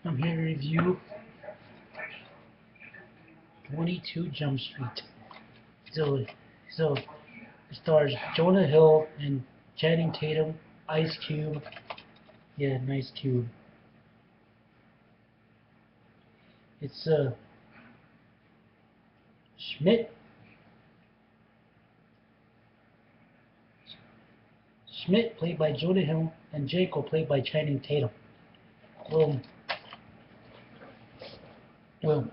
I'm here to review 22 Jump Street. So, so it stars Jonah Hill and Channing Tatum, Ice Cube. Yeah, nice Cube. It's Schmidt. Schmidt played by Jonah Hill and Jacob played by Channing Tatum. Well, well,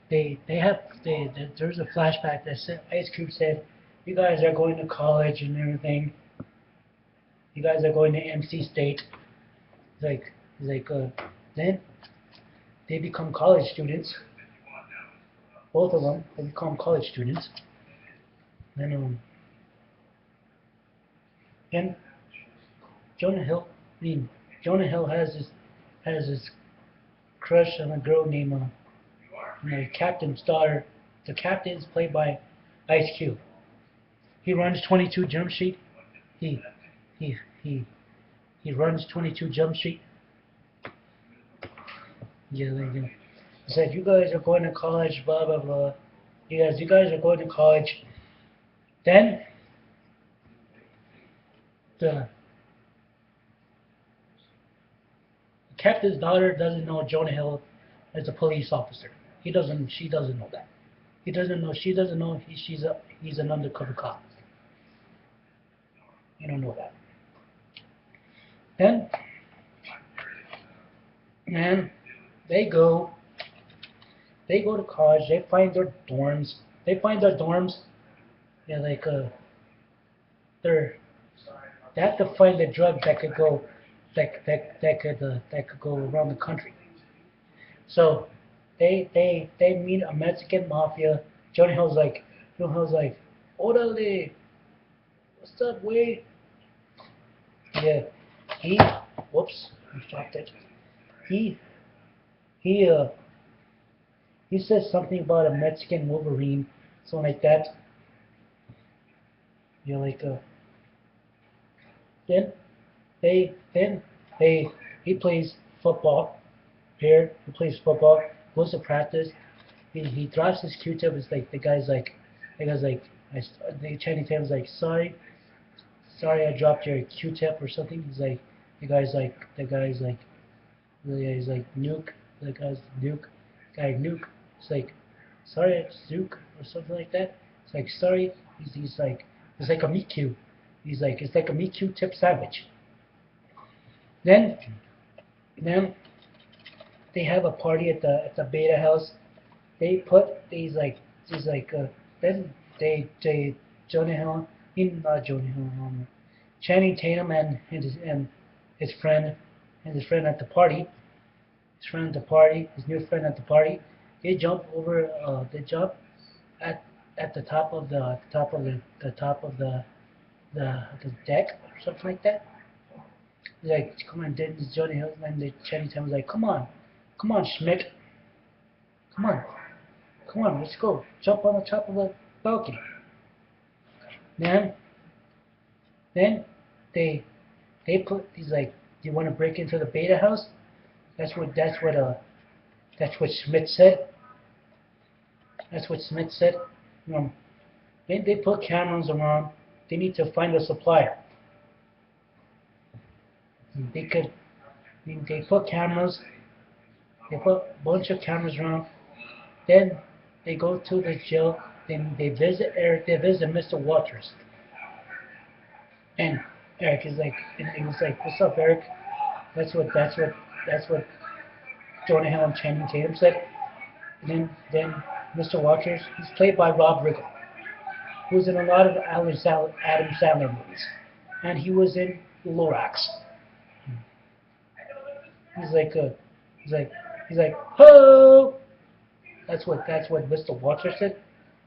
there's a flashback that said Ice Cube said, "You guys are going to college and everything. You guys are going to MC State." He's like, then they become college students. Both of them they become college students. Then then Jonah Hill, I mean Jonah Hill has this crush on a girl named the captain's daughter. The captain is played by Ice Cube. He runs 22 Jump Street. He he he he runs 22 Jump Street. Yeah, he said, "You guys are going to college, blah blah blah. You guys are going to college." Then the captain's daughter doesn't know Jonah Hill is a police officer. He doesn't. She doesn't know that. He doesn't know. She doesn't know. He's an undercover cop. You don't know that. Then, man, they go. They go to college. They find their dorms. They find their dorms. Yeah, they're they have to find the drugs that could go that could go around the country. So they meet a Mexican mafia. Jonah Hill's like, "Orale, what's up, way?" Yeah, he whoops, I dropped it. He he uh he says something about a Mexican Wolverine, something like that. You know, then then they he plays football here. He plays football, goes to practice. He drops his Q-tip. It's like the guy's like, the Channing Tatum's like, sorry, I dropped your Q-tip or something. The guy's like, he's like nuke. The guy's nuke, guy nuke. It's like, sorry, it's nuke or something like that. It's like, sorry. He's like, it's like a meat cube. He's like, it's like a meat Q-tip sandwich. Then then they have a party at the Beta House. They put these like then they Jonah Hill, not Jonah Hill, Channing Tatum and his friend at the party, his new friend at the party. They jump over. They jump at the top of the top of the deck or something like that. He's like, come on, then Jonah Hill and the Channing Tatum was like, come on, Schmidt, come on, come on, let's go, jump on the top of the balcony. Then then they put he's like, do you want to break into the Beta House? That's what Schmidt said. That's what Schmidt said. Um, then they put cameras around. They need to find a supplier. They could. They put cameras. They put a bunch of cameras around. Then they go to the jail. Then they visit Eric. They visit Mr. Walters. And Eric is like, and he was like, "What's up, Eric?" That's what Jonah Hill and Channing Tatum said. And then Mr. Walters, he's played by Rob Riggle, who's in a lot of Adam Sandler movies, and he was in Lorax. He's like, he's like, he's like, "Ho!" That's what Mr. Walters said.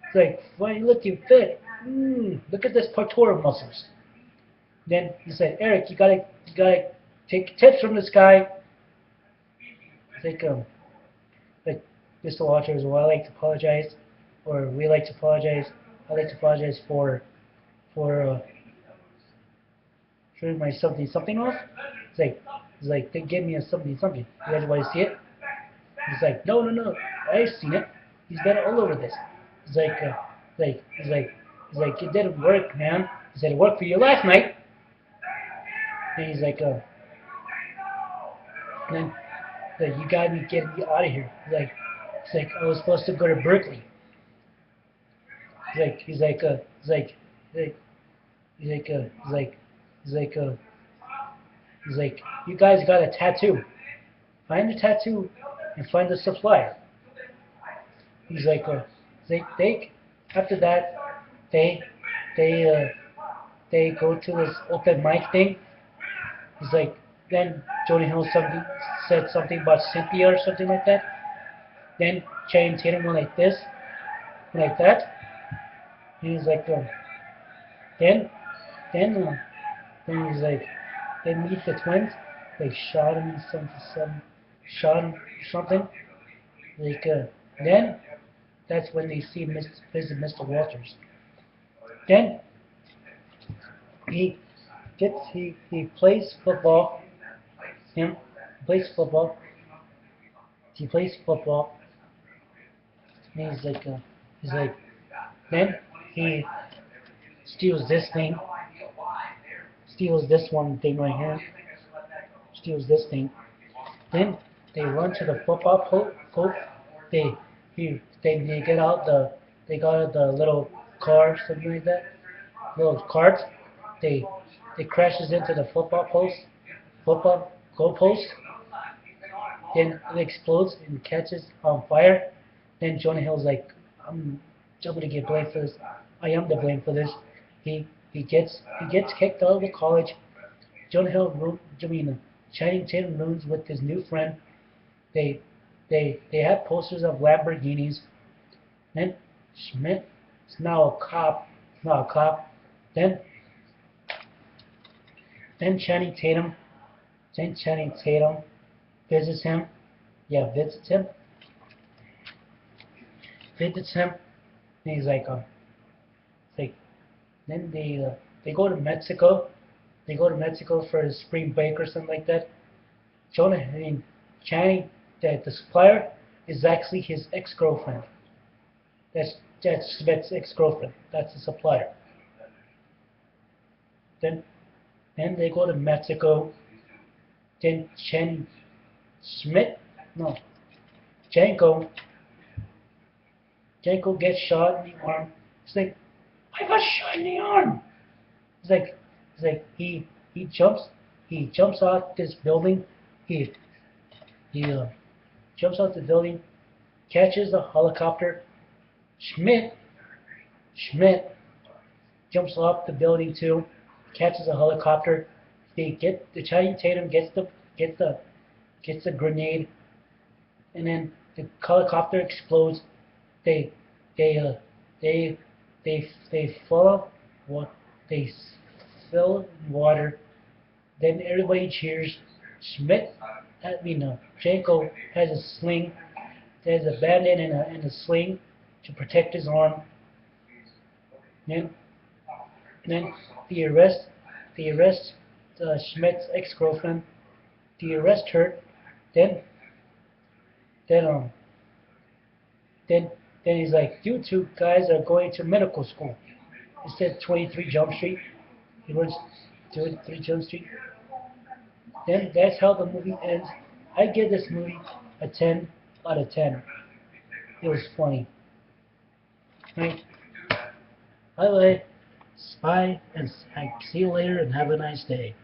He's like, "Why are you looking fit? Look at this pectoral muscles." Then he said, "Eric, you gotta take tips from this guy." It's like Mr. Walters, well, I like to apologize, or we like to apologize. I like to apologize for showing my something off. It's like He's like, they gave me a something something. You guys want to see it? He's like, no, no, no, I've seen it. He's been all over this. He's like, he's like, it didn't work, man. He said it worked for you last night. And he's like, then like, you gotta be getting me out of here. He's like, I was supposed to go to Berkeley. He's like, he's like, he's like, he's like, he's like, you guys got a tattoo. Find the tattoo and find the supplier. He's like, they after that, they, they, they go to this open mic thing. He's like, then Jonah Hill said something about Cynthia or something like that. Then Channing Tatum went like this, like that. And he's like, then, then, then he's like, they meet the twins. They shot him in shot him something. Like, then that's when they visit Mr. Walters. Then he he plays football. Him plays football. He plays football. And he's like, then he steals this thing. Steals this one thing right here. Steals this thing. Then they run to the football coach. They get out the little car, something like that. Little cart. They crashes into the football goal post. Then it explodes and catches on fire. Then Jonah Hill's like, I'm going to get blamed for this. I am to blame for this. He gets kicked out of the college. Jonah Hill, Channing Tatum rooms with his new friend. They have posters of Lamborghinis. Then Schmidt is now a cop. Not a cop. Then Channing Tatum. Then Channing Tatum visits him. Yeah, visits him. Visits him. And he's like, then they go to Mexico. They go to Mexico for a spring break or something like that. Channing, the supplier is actually his ex-girlfriend. That's Smith's ex-girlfriend. That's the supplier. Then they go to Mexico. Then Janko gets shot in the arm. It's like, I got shot in the arm. It's like he jumps off this building. He jumps off the building, catches a helicopter. Schmidt jumps off the building too, catches a helicopter. The Channing Tatum gets the grenade, and then the helicopter explodes. They fall. They fill in water. Then everybody cheers. Janko has a sling. There's a bandit and a sling to protect his arm. Then they arrest Schmidt's ex-girlfriend. They arrest her. Then he's like, you two guys are going to medical school. Instead 23 Jump Street. He runs 23 Jump Street. Then that's how the movie ends. I give this movie a 10 out of 10. It was funny. Right? Bye, and see you later and have a nice day.